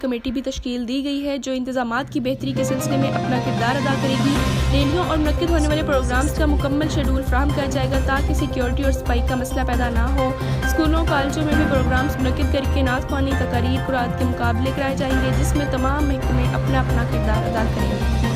Committee भी तश्कील दी गई है जो इंतजामात की बेहतरी के सिलसिले में अपना किरदार अदा करेगी। रैलियों और मुनक्किद होने वाले प्रोग्राम्स का मुकम्मल शेड्यूल फ्राहम किया जाएगा ताकि सिक्योरिटी और सफाई का मसला पैदा ना हो। स्कूलों कॉलेजों में भी प्रोग्राम्स मुनक्किद करके नात ख्वानी, तकारीर, कुरात के मुकाबले कराए जाएंगे जिसमें तमाम महकमे अपना अपना किरदार अदा करेंगे।